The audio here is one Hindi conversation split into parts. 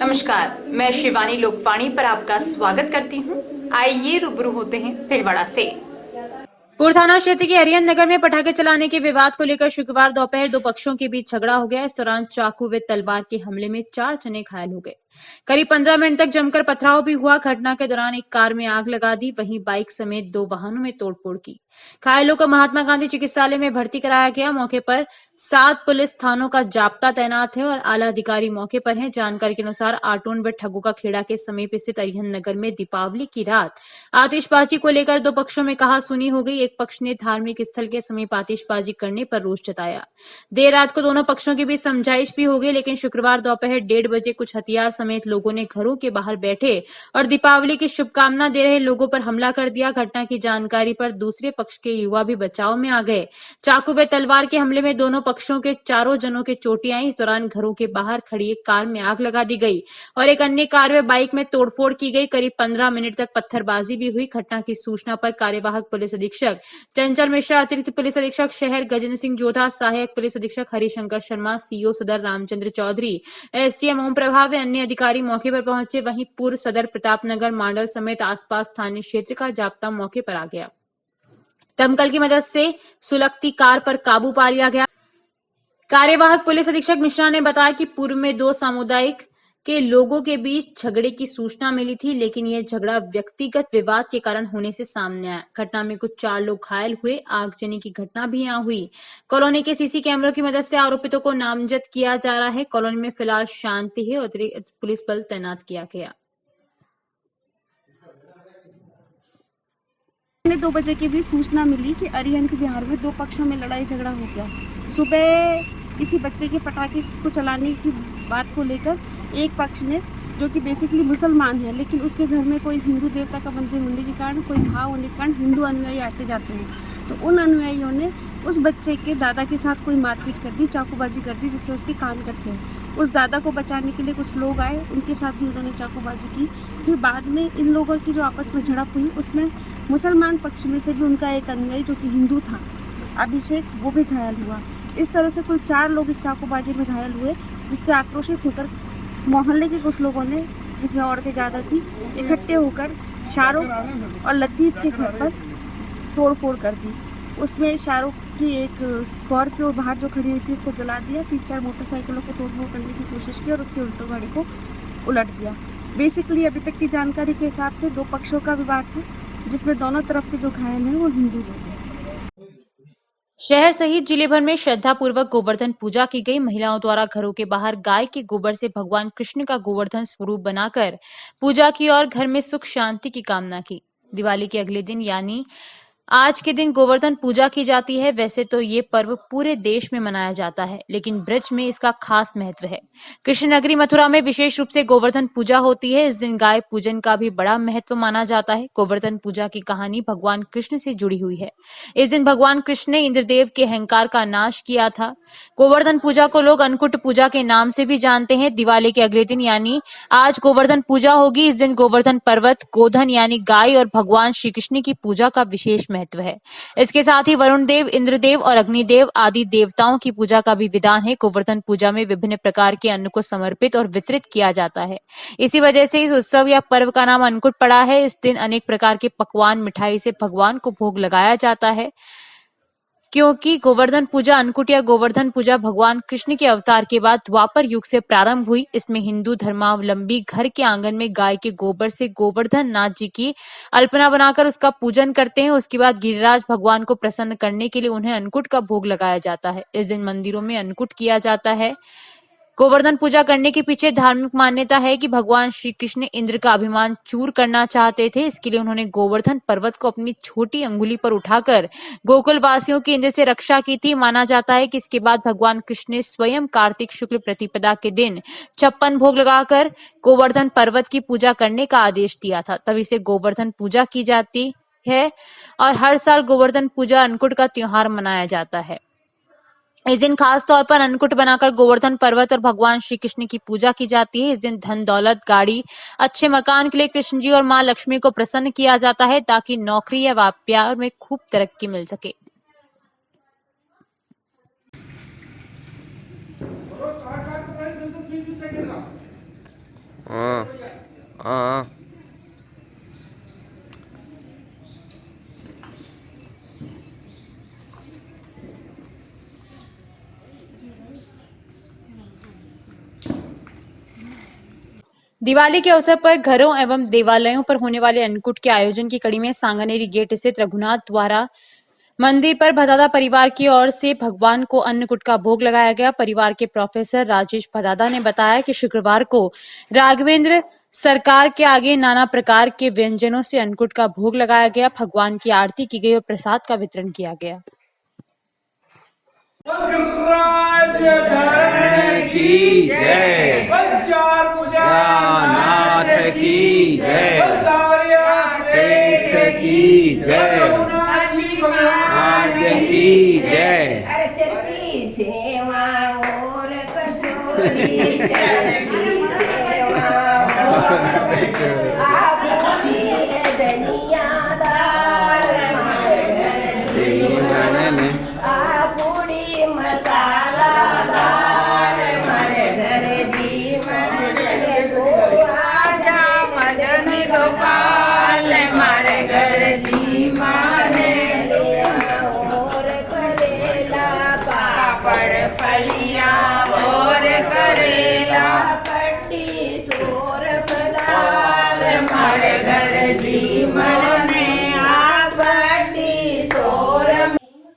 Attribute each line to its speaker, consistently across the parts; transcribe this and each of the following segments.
Speaker 1: नमस्कार, मैं शिवानी लोकवाणी पर आपका स्वागत करती हूँ। आइए रूबरू होते हैं भीलवाड़ा से। पूर्व थाना क्षेत्र के अरिहंत नगर में पटाखे चलाने के विवाद को लेकर शुक्रवार दोपहर दो पक्षों के बीच झगड़ा हो गया। इस दौरान चाकू व तलवार के हमले में 4 जने घायल हो गए। करीब 15 मिनट तक जमकर पथराव भी हुआ। घटना के दौरान एक कार में आग लगा दी, वहीं बाइक समेत 2 वाहनों में तोड़फोड़ की। घायलों को महात्मा गांधी चिकित्सालय में भर्ती कराया गया। मौके पर 7 पुलिस थानों का जाब्ता तैनात है और आला अधिकारी मौके पर हैं। जानकारी के अनुसार आटोन व ठगू का खेड़ा के समीप स्थित अरिहंत नगर में दीपावली की रात आतिशबाजी को लेकर दो पक्षों में कहा-सुनी हो गई। एक पक्ष ने धार्मिक स्थल के समीप आतिशबाजी करने पर रोष जताया। देर रात को दोनों पक्षों के बीच समझाइश भी हो गई, लेकिन शुक्रवार दोपहर 1:30 बजे कुछ हथियार समेत लोगों ने घरों के बाहर बैठे और दीपावली की शुभकामना दे रहे लोगों पर हमला कर दिया। घटना की जानकारी पर दूसरे पक्ष के युवा भी बचाव में आ गए। चाकू व तलवार के हमले में दोनों पक्षों के 4 जनों के चोटें आई। इस दौरान घरों के बाहर खड़ी एक कार में आग लगा दी गई और एक अन्य कार व बाइक में तोड़फोड़ की गई। करीब 15 मिनट तक पत्थरबाजी भी हुई। घटना की सूचना पर कार्यवाहक पुलिस अधीक्षक चंचल मिश्रा, अतिरिक्त पुलिस अधीक्षक शहर गजेंद्र सिंह जोधा, सहायक पुलिस अधीक्षक हरिशंकर शर्मा, सीओ सदर रामचंद्र चौधरी, एसडीएम ओम प्रभा व अन्य अधिकारी मौके पर पहुंचे। वहीं पूर्व सदर प्रतापनगर मांडल समेत आसपास स्थानीय क्षेत्र का जाब्ता मौके पर आ गया। दमकल की मदद से सुलगती कार पर काबू पा लिया गया। कार्यवाहक पुलिस अधीक्षक मिश्रा ने बताया कि पूर्व में 2 सामुदायिक के लोगों के बीच झगड़े की सूचना मिली थी, लेकिन यह झगड़ा व्यक्तिगत विवाद के कारण होने से सामने आया। घटना में कुछ 4 लोग घायल हुए। आगजनी की घटना भी यहां हुई। कॉलोनी के सीसी कैमरों की मदद से आरोपितों को नामजद किया जा रहा है। कॉलोनी में फिलहाल शांति है और अतिरिक्त पुलिस बल तैनात किया गया।
Speaker 2: 2 बजे की भी सूचना मिली कि अरिहंत बिहार में 2 पक्षों में लड़ाई झगड़ा हो गया। सुबह किसी बच्चे के पटाखे को चलाने की बात को लेकर एक पक्ष ने, जो कि बेसिकली मुसलमान है, लेकिन उसके घर में कोई हिंदू देवता का मंदिर होने के कारण, कोई भाव होने के कारण हिंदू अनुयायी आते जाते हैं, तो उन अनुयायियों ने उस बच्चे के दादा के साथ कोई मारपीट कर दी, चाकूबाजी कर दी, जिससे उसके कान कट गए। उस दादा को बचाने के लिए कुछ लोग आए, उनके साथ भी उन्होंने चाकूबाजी की। फिर बाद में इन लोगों की जो आपस में झड़प हुई, उसमें मुसलमान पक्ष में से भी उनका एक अनुयायी जो कि हिंदू था, अभिषेक, वो भी घायल हुआ। इस तरह से कुल 4 लोग इस चाकूबाजी में घायल हुए, जिससे आक्रोशित होकर मोहल्ले के कुछ लोगों ने, जिसमें औरतें ज़्यादा थी, इकट्ठे होकर शाहरुख और लतीफ़ के घर पर तोड़फोड़ कर दी। उसमें शाहरुख की एक स्कॉर्पियो बाहर जो खड़ी हुई थी उसको जला दिया, 3-4 मोटरसाइकिलों को तोड़फोड़ करने की कोशिश की और उसके उल्टो गाड़ी को उलट दिया। बेसिकली अभी तक की जानकारी के हिसाब से 2 पक्षों का विवाद था, जिसमें दोनों तरफ से जो घायल हैं वो हिंदू लोग हैं।
Speaker 1: शहर सहित जिले भर में श्रद्धा पूर्वक गोवर्धन पूजा की गई। महिलाओं द्वारा घरों के बाहर गाय के गोबर से भगवान कृष्ण का गोवर्धन स्वरूप बनाकर पूजा की और घर में सुख शांति की कामना की। दिवाली के अगले दिन यानी आज के दिन गोवर्धन पूजा की जाती है। वैसे तो ये पर्व पूरे देश में मनाया जाता है, लेकिन ब्रज में इसका खास महत्व है। कृष्ण नगरी मथुरा में विशेष रूप से गोवर्धन पूजा होती है। इस दिन गाय पूजन का भी बड़ा महत्व माना जाता है। गोवर्धन पूजा की कहानी भगवान कृष्ण से जुड़ी हुई है। इस दिन भगवान कृष्ण ने इंद्रदेव के अहंकार का नाश किया था। गोवर्धन पूजा को लोग अन्नकूट पूजा के नाम से भी जानते हैं। दिवाली के अगले दिन यानी आज गोवर्धन पूजा होगी। इस दिन गोवर्धन पर्वत, गोधन यानी गाय और भगवान श्री कृष्ण की पूजा का विशेष महत्व है। इसके साथ ही वरुण देव, इंद्रदेव और अग्निदेव आदि देवताओं की पूजा का भी विधान है। गोवर्धन पूजा में विभिन्न प्रकार के अन्न को समर्पित और वितरित किया जाता है। इसी वजह से इस उत्सव या पर्व का नाम अन्नकूट पड़ा है। इस दिन अनेक प्रकार के पकवान, मिठाई से भगवान को भोग लगाया जाता है। क्योंकि गोवर्धन पूजा अन्नकूट या गोवर्धन पूजा भगवान कृष्ण के अवतार के बाद द्वापर युग से प्रारंभ हुई। इसमें हिंदू धर्मावलंबी घर के आंगन में गाय के गोबर से गोवर्धन नाथ जी की अल्पना बनाकर उसका पूजन करते हैं। उसके बाद गिरिराज भगवान को प्रसन्न करने के लिए उन्हें अन्नकूट का भोग लगाया जाता है। इस दिन मंदिरों में अन्नकूट किया जाता है। गोवर्धन पूजा करने के पीछे धार्मिक मान्यता है कि भगवान श्री कृष्ण इंद्र का अभिमान चूर करना चाहते थे। इसके लिए उन्होंने गोवर्धन पर्वत को अपनी छोटी अंगुली पर उठाकर गोकुल वासियों की इंद्र से रक्षा की थी। माना जाता है कि इसके बाद भगवान कृष्ण ने स्वयं कार्तिक शुक्ल प्रतिपदा के दिन 56 भोग लगाकर गोवर्धन पर्वत की पूजा करने का आदेश दिया था। तभी से गोवर्धन पूजा की जाती है और हर साल गोवर्धन पूजा अन्नकूट का त्योहार मनाया जाता है। इस दिन खास तौर पर अन्नकूट बनाकर गोवर्धन पर्वत और भगवान श्री कृष्ण की पूजा की जाती है। इस दिन धन दौलत, गाड़ी, अच्छे मकान के लिए कृष्ण जी और मां लक्ष्मी को प्रसन्न किया जाता है, ताकि नौकरी या व्यापार में खूब तरक्की मिल सके।
Speaker 3: हाँ
Speaker 1: दिवाली के अवसर पर घरों एवं देवालयों पर होने वाले अन्नकूट के आयोजन की कड़ी में सांगानेरी गेट स्थित रघुनाथ द्वारा मंदिर पर भदादा परिवार की ओर से भगवान को अन्नकूट का भोग लगाया गया। परिवार के प्रोफेसर राजेश भदादा ने बताया कि शुक्रवार को राघवेंद्र सरकार के आगे नाना प्रकार के व्यंजनों से अन्नकूट का भोग लगाया गया। भगवान की आरती की गई और प्रसाद का वितरण किया गया।
Speaker 4: धर्म की जय, पंचार नाथ की जय, सेठ की जय, आज की जय।
Speaker 5: अर्चकी सेवा और कचोरी आपकी है धनियादार पूरी मसाला दार मारे घर जी आजा मदन गोपाल मारे घर जी माने और करेला पापड़ फलिया और करेला कट्टी सोर पदार मारे घर जी मने आ कट्टी सोर।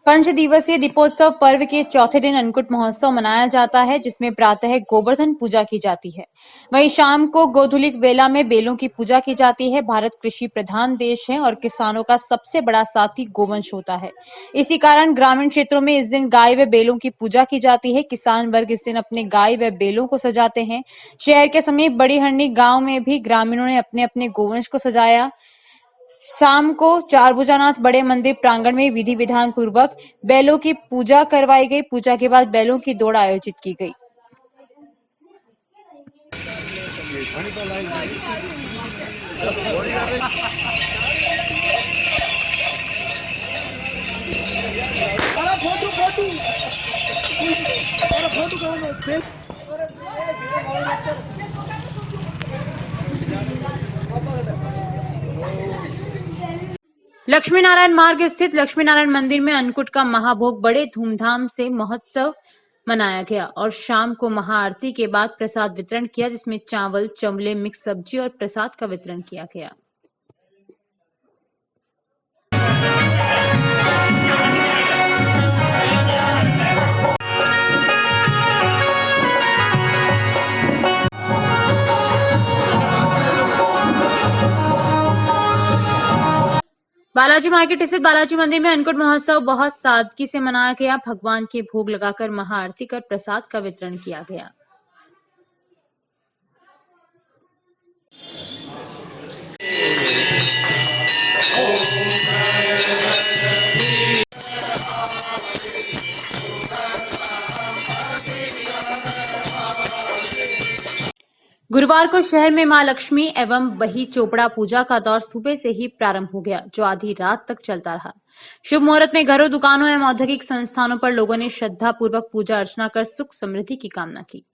Speaker 1: पंच दिवसीय दीपोत्सव पर्व के चौथे दिन अन्नकूट महोत्सव मनाया जाता है, जिसमें प्रातः गोवर्धन पूजा की जाती है। वहीं शाम को गोधूलिक वेला में बेलों की पूजा की जाती है। भारत कृषि प्रधान देश है और किसानों का सबसे बड़ा साथी गोवंश होता है। इसी कारण ग्रामीण क्षेत्रों में इस दिन गाय व बेलों की पूजा की जाती है। किसान वर्ग इस दिन अपने गाय व बेलों को सजाते हैं। शहर के समीप बड़ी हरनी गांव में भी ग्रामीणों ने अपने अपने गोवंश को सजाया। शाम को चारभुजानाथ बड़े मंदिर प्रांगण में विधि विधान पूर्वक बैलों की पूजा करवाई गई। पूजा के बाद बैलों की दौड़ आयोजित की गई। लक्ष्मी नारायण मार्ग स्थित लक्ष्मी नारायण मंदिर में अन्नकूट का महाभोग बड़े धूमधाम से महोत्सव मनाया गया और शाम को महाआरती के बाद प्रसाद वितरण किया, जिसमें चावल, चमले, मिक्स सब्जी और प्रसाद का वितरण किया गया। बालाजी मार्केट स्थित बालाजी मंदिर में अन्नकूट महोत्सव बहुत सादगी से मनाया गया। भगवान के भोग लगाकर महाआरती कर प्रसाद का वितरण किया गया। गुरुवार को शहर में मां लक्ष्मी एवं बही चोपड़ा पूजा का दौर सुबह से ही प्रारंभ हो गया, जो आधी रात तक चलता रहा। शुभ मुहूर्त में घरों, दुकानों एवं औद्योगिक संस्थानों पर लोगों ने श्रद्धा पूर्वक पूजा अर्चना कर सुख समृद्धि की कामना की।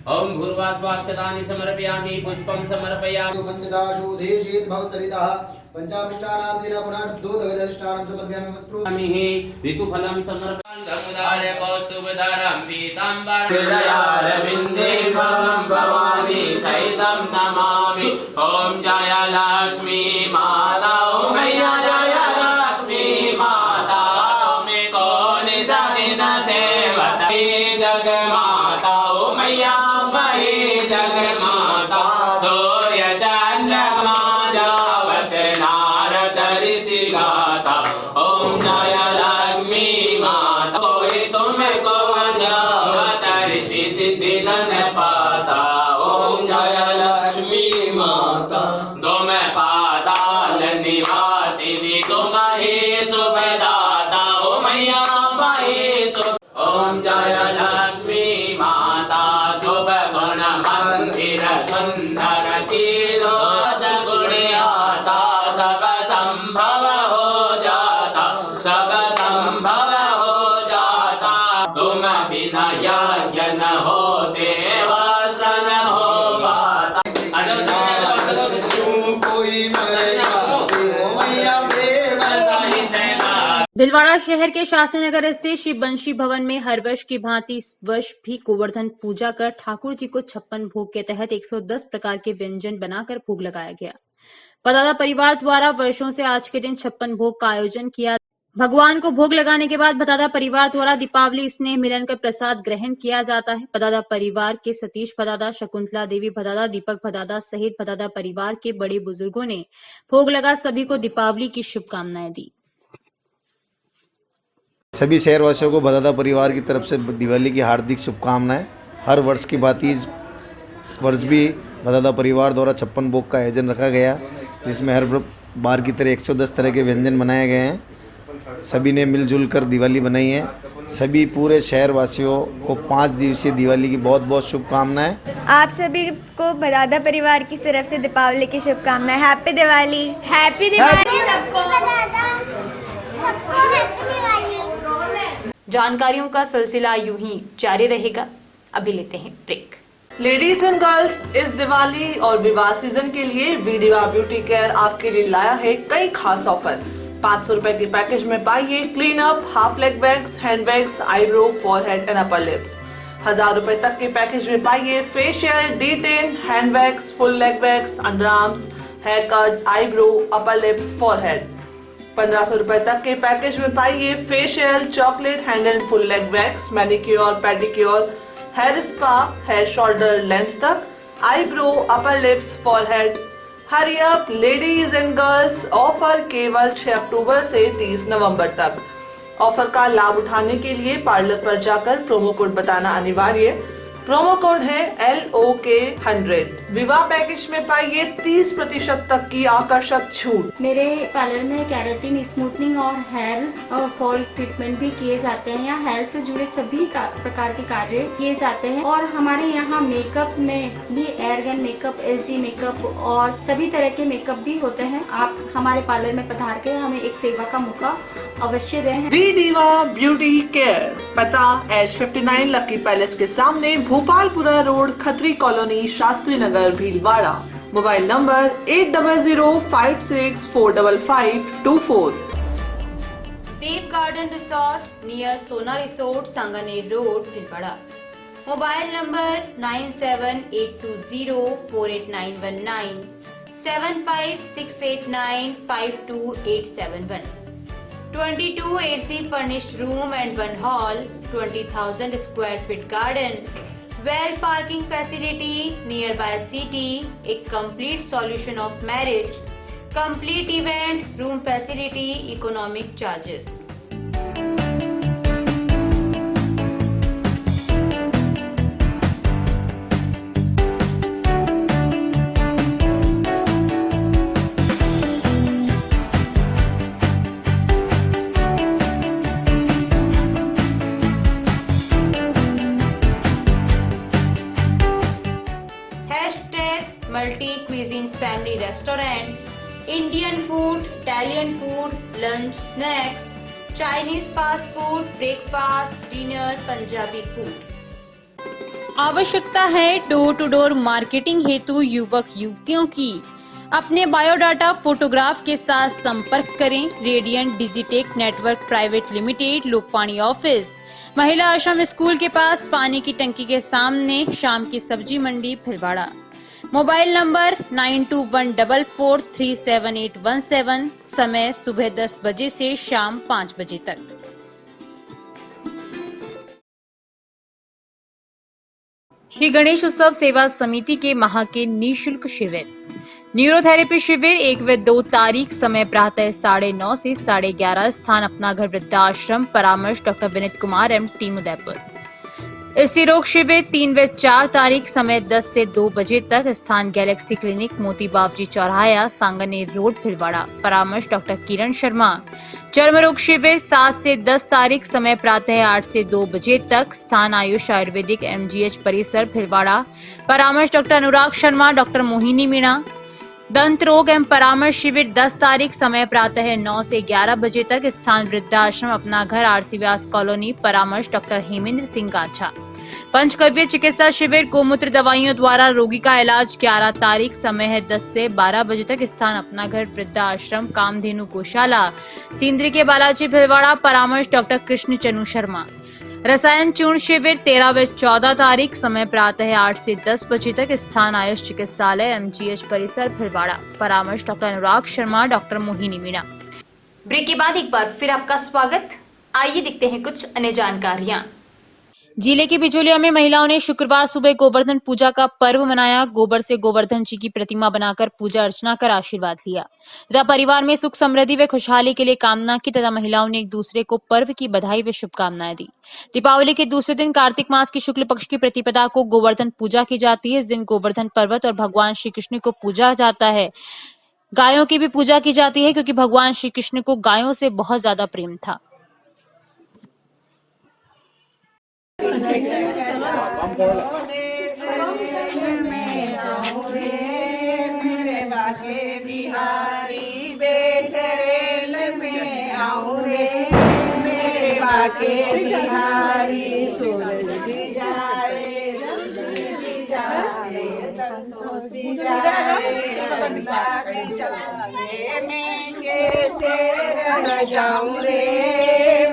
Speaker 6: ओम भूर्वास्वास्थ्यतानि समर्पयामि पुष्पं समर्पयामि
Speaker 7: पंचदाशोदेशेत भवचरितः पंचामिष्टानां तेन पुनः शुद्धोदगदष्टानं समर्पयामि वस्त्रु
Speaker 6: ऋतुफलं समर्पयामि धर्मदाय कौस्तुभधरं पीताम्बरं हृदयारविन्दे भवं भवानी सहितं नमामि। ओम जय लक्ष्मी माता, ओम मैया जय लक्ष्मी माता, में कौन सदिन सेवते जगमाता, ओम मैया जगमाता, सूर्य चंद्रमा जावत नार चरिसी गाता। ओम जय लक्ष्मी माता, कोई तुमको अवतरिति सिद्धि धन पाता। ओम जय लक्ष्मी माता, तुम पाताल निवासिनी तुम ही सुखदाता, ओ मैया वही सुख। ओम जय लक्ष्मी माता, शुभ गुण मंदिर सुंदर चिरोद गुणियाता, सब संभव हो जाता, सब संभव हो जाता, तुम बिना
Speaker 1: भीलवाड़ा शहर के शास्त्रीनगर स्थित श्री बंशी भवन में हर वर्ष की भांति इस वर्ष भी गोवर्धन पूजा कर ठाकुर जी को 56 भोग के तहत 110 प्रकार के व्यंजन बनाकर भोग लगाया गया। पदादा परिवार द्वारा वर्षों से आज के दिन 56 भोग का आयोजन किया। भगवान को भोग लगाने के बाद भदादा परिवार द्वारा दीपावली स्नेह मिलन कर प्रसाद ग्रहण किया जाता है। भदादा परिवार के सतीश भदादा, शकुंतला देवी भदादा, दीपक भदादा सहित भदादा परिवार के बड़े बुजुर्गों ने भोग लगा सभी को दीपावली की शुभकामनाएं दी।
Speaker 3: सभी शहरवासियों को भदादा परिवार की तरफ से दिवाली की हार्दिक शुभकामनाएं। हर वर्ष की भांति इस वर्ष भी भदादा परिवार द्वारा 56 भोग का आयोजन रखा गया, जिसमें हर बार की तरह 110 तरह के व्यंजन बनाए गए हैं। सभी ने मिलजुल कर दिवाली बनाई है। सभी पूरे शहरवासियों को 5 दिवसीय दिवाली की बहुत बहुत शुभकामनाएं।
Speaker 8: आप सभी को भदादा परिवार की तरफ से दीपावली की शुभकामनाएं। हैप्पी दिवाली।
Speaker 5: हैप्पी दिवाली सबको।
Speaker 1: जानकारियों का सिलसिला यूं ही जारी रहेगा। अभी लेते हैं ब्रेक।
Speaker 9: लेडीज एंड गर्ल्स, इस दिवाली और विवाह सीजन के लिए वीडिवा ब्यूटी केयर आपके लिए लाया है कई खास ऑफर। 500 रुपए के पैकेज में पाइए clean up, half leg wax, hand wax, eyebrow, forehead and upper lips. 1000 रुपए तक के पैकेज में पाइए facial, D10, hand wax, full leg wax, under arms, hair cut, eyebrow, upper lips, forehead. 1500 रुपए तक के पैकेज में पाइए facial, chocolate, hand and full leg wax, manicure, pedicure, hair spa, hair shoulder length तक, eyebrow, upper lips, forehead. Hurry up ladies and girls, offer केवल 6 अक्टूबर से 30 नवंबर तक। ऑफर का लाभ उठाने के लिए पार्लर पर जाकर प्रोमो कोड बताना अनिवार्य। प्रोमो कोड है LOK100। विवाह पैकेज में पाइए 30% तक की आकर्षक छूट।
Speaker 10: मेरे पार्लर में केराटिन, स्मूथनिंग और हेयर फॉल ट्रीटमेंट भी किए जाते हैं। यहाँ हेयर से जुड़े सभी प्रकार के कार्य किए जाते हैं और हमारे यहाँ मेकअप में भी एयरगन मेकअप, SG मेकअप और सभी तरह के मेकअप भी होते हैं। आप हमारे पार्लर में पधार के हमें एक सेवा का मौका अवश्य दें।
Speaker 9: वीडिवा ब्यूटी केयर, पता H59 लकी पैलेस के सामने, Bhopalpura road, Khatri colony, Shastri Nagar, Bhilwara. Mobile number 8005645524।
Speaker 1: Dev garden resort near Sona resort, Sanganer road, Bhilwara. Mobile number 9782048919, 7568952871। 22 AC furnished room and 1 hall, 20,000 square feet garden, well parking facility nearby city, a complete solution of marriage, complete event, room facility, economic charges. Multi cuisine family restaurant, Indian food, Italian food, lunch, snacks, Chinese fast food, breakfast, dinner, Punjabi food। आवश्यकता है डोर टू डोर मार्केटिंग हेतु युवक युवतियों की। अपने बायोडाटा फोटोग्राफ के साथ संपर्क करें। Radiant digitech network private limited, Lokpani office, Mahila Ashram school के पास, पानी की टंकी के सामने, शाम की सब्जी मंडी, भीलवाड़ा। मोबाइल नंबर 9214437817, समय सुबह 10 बजे से शाम 5 बजे तक। श्री गणेश उत्सव सेवा समिति के माह के निःशुल्क शिविर, न्यूरोथेरेपी शिविर 1 व 2 तारीख, समय प्रातः 9:30 से 11:30, स्थान अपना घर वृद्धाश्रम, परामर्श doctor Vineet Kumar M, team Udaipur. स्त्री रोग शिविर 3 व 4 तारीख, समय 10 से 2 बजे तक, स्थान गैलेक्सी क्लिनिक, मोती बावजी चौराहा, सांगानेर रोड, भीलवाड़ा, परामर्श डॉक्टर किरण शर्मा। चर्म रोग शिविर 7 से 10 तारीख, समय प्रातः 8 से 2 बजे तक, स्थान आयुष आयुर्वेदिक MGH परिसर, भीलवाड़ा, परामर्श डॉक्टर अनुराग शर्मा, डॉक्टर मोहिनी मीणा। दंत रोग एवं परामर्श शिविर 10 तारीख, समय प्रातः 9 से 11 बजे तक, स्थान वृद्धाश्रम अपना घर, RC व्यास कॉलोनी, परामर्श डॉक्टर हेमेंद्र सिंह गाछा। पंचकव्य चिकित्सा शिविर गोमूत्र दवाइयों द्वारा रोगी का इलाज 11 तारीख, समय है 10 से 12 बजे तक, स्थान अपना घर वृद्धा आश्रम कामधेनु गौशाला सिंदरी के बालाजी भिलवाड़ा, परामर्श डॉक्टर कृष्ण चनु शर्मा। रसायन चूर्ण शिविर 13 व 14 तारीख, समय प्रातः 8 से 10 बजे तक, स्थान आयुष चिकित्सालय MGH परिसर भिलवाड़ा, परामर्श doctor Anurag Sharma doctor Mohini Meena.
Speaker 11: Break के बाद एक बार फिर आपका स्वागत। आइए देखते हैं कुछ अन्य जानकारियां।
Speaker 1: जिले के बिचौलिया में महिलाओं ने शुक्रवार सुबह गोवर्धन पूजा का पर्व मनाया। गोबर से गोवर्धन जी की प्रतिमा बनाकर पूजा अर्चना कर आशीर्वाद लिया तथा परिवार में सुख समृद्धि व खुशहाली के लिए कामना की तथा महिलाओं ने एक दूसरे को पर्व की बधाई व शुभकामनाएं दी। दीपावली के दूसरे दिन कार्तिक मास की शुक्ल पक्ष की प्रतिपदा को गोवर्धन पूजा की जाती है। इस दिन गोवर्धन पर्वत और भगवान श्री कृष्ण को पूजा जाता है। गायों की भी पूजा की जाती है क्योंकि भगवान श्री कृष्ण को गायों से बहुत ज्यादा प्रेम था।
Speaker 2: बिहारी बेटरेल में आऊं रे, मेरे बाके बिहारी सूरज भी जाए, संतोष भी जाए, मैं कैसे रह जाऊं रे,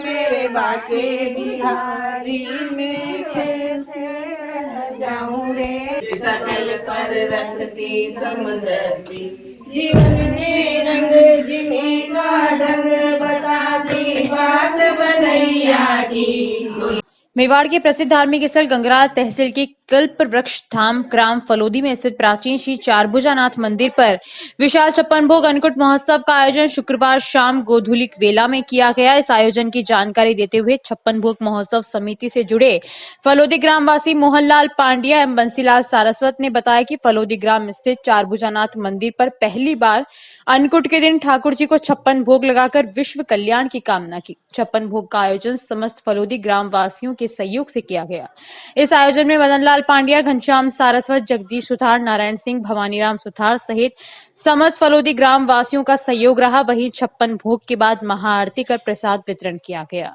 Speaker 2: मेरे बाके बिहारी में कैसे रह जाऊं रे। सकल पर रखती समदृष्टि, जीवन में रंग जिनेगा ढंग, बताती बात बनैया की।
Speaker 1: मेवाड़ के प्रसिद्ध धार्मिक स्थल गंगराल तहसील के कल्प वृक्ष धाम ग्राम फलोदी में स्थित प्राचीन श्री चारभुजानाथ मंदिर पर विशाल छप्पन भोग अन्नकूट महोत्सव का आयोजन शुक्रवार शाम गोधूलिक वेला में किया गया। इस आयोजन की जानकारी देते हुए छप्पन भोग महोत्सव समिति से जुड़े फलोदी ग्रामवासी मोहनलाल पांड्या एवं बंसीलाल सारस्वत ने बताया कि फलोदी ग्राम स्थित चारभुजानाथ मंदिर पर पहली बार अन्नकूट के दिन ठाकुर जी को छप्पन भोग लगाकर विश्व कल्याण की कामना की। छप्पन भोग का आयोजन समस्त फलोदी ग्राम वासियों के सहयोग से किया गया। इस आयोजन में मदनलाल पांड्या, घनश्याम सारस्वत, जगदीश सुथार, नारायण सिंह, भवानीराम सुथार सहित समस्त फलोदी ग्राम वासियों का सहयोग रहा। वहीं छप्पन भोग के बाद महाआरती कर प्रसाद वितरण किया गया।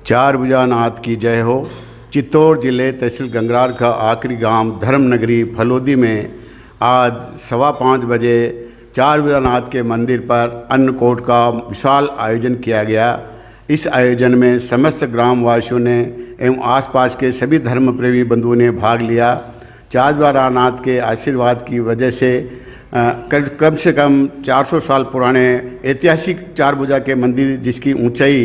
Speaker 12: चारभुजानाथ की जय हो। चित्तौड़ जिले तहसील गंगराल का आखिरी ग्राम धर्मनगरी फलोदी में आज 5:15 बजे चारभुजानाथ के मंदिर पर अन्नकूट का विशाल आयोजन किया गया। इस आयोजन में समस्त ग्रामवासियों ने एवं आसपास के सभी धर्म प्रेमी बंधुओं ने भाग लिया। चारभुजानाथ के आशीर्वाद की वजह से कम से कम 400 साल पुराने ऐतिहासिक चारभुजा के मंदिर जिसकी ऊंचाई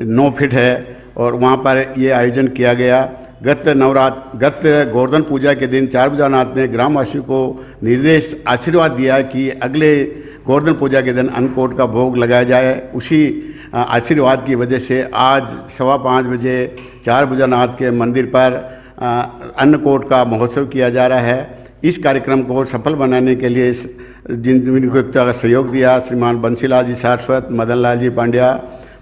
Speaker 12: 9 फीट है और वहां पर ये आयोजन किया गया। गत गोवर्धन पूजा के दिन चारभुजानाथ ने ग्रामवासियों को निर्देश आशीर्वाद दिया कि अगले गोवर्धन पूजा के दिन अन्नकूट का भोग लगाया जाए। उसी आशीर्वाद की वजह से आज 5:15 बजे चारभुजानाथ के मंदिर पर अन्नकूट का महोत्सव किया जा रहा है। इस कार्यक्रम को सफल बनाने के लिए जिनको सहयोग दिया श्रीमान बंसीलाल जी सारस्वत, मदन लाल जी पांड्या,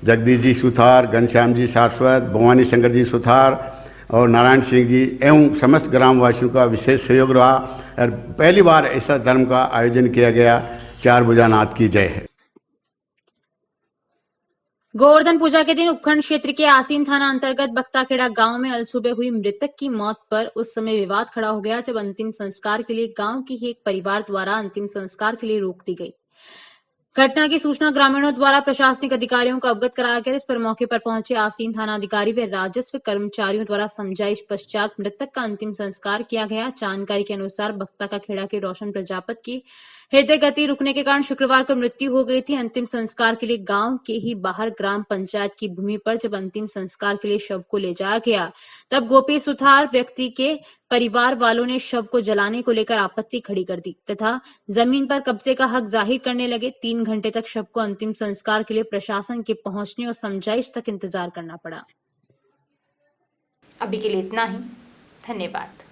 Speaker 12: जगदीश जी सुथार, घनश्याम जी सारस्वत, भवानी शंकर जी सुथार और नारायण सिंह जी एवं समस्त ग्रामवासियों का विशेष सहयोग रहा और पहली बार ऐसा धर्म का आयोजन किया गया। चारभुजानाथ की जय है।
Speaker 1: गोवर्धन पूजा के दिन उपखंड क्षेत्र के आसीन थाना अंतर्गत बख्ताखेड़ा गांव में अलसुबह हुई मृतक की मौत पर उस समय विवाद खड़ा हो गया जब अंतिम संस्कार के लिए गांव के ही एक परिवार द्वारा अंतिम संस्कार के लिए रोक दी गई। घटना की सूचना ग्रामीणों द्वारा प्रशासनिक अधिकारियों को अवगत कराया गया। इस पर मौके पर पहुंचे आसीन थाना अधिकारी व राजस्व कर्मचारियों द्वारा समझाइश पश्चात मृतक का अंतिम संस्कार किया गया। जानकारी के अनुसार बख्ता का खेड़ा के रोशन प्रजापत की हृदय गति रुकने के कारण शुक्रवार को मृत्यु हो गई थी। अंतिम संस्कार के लिए गांव के ही बाहर ग्राम पंचायत की भूमि पर जब अंतिम संस्कार के लिए शव को ले जाया गया तब गोपी सुथार व्यक्ति के परिवार वालों ने शव को जलाने को लेकर आपत्ति खड़ी कर दी तथा जमीन पर कब्जे का हक जाहिर करने लगे। 3 घंटे तक शव को अंतिम संस्कार के लिए प्रशासन के पहुंचने और समझाइश तक इंतजार करना पड़ा।
Speaker 11: अभी के लिए इतना ही। धन्यवाद।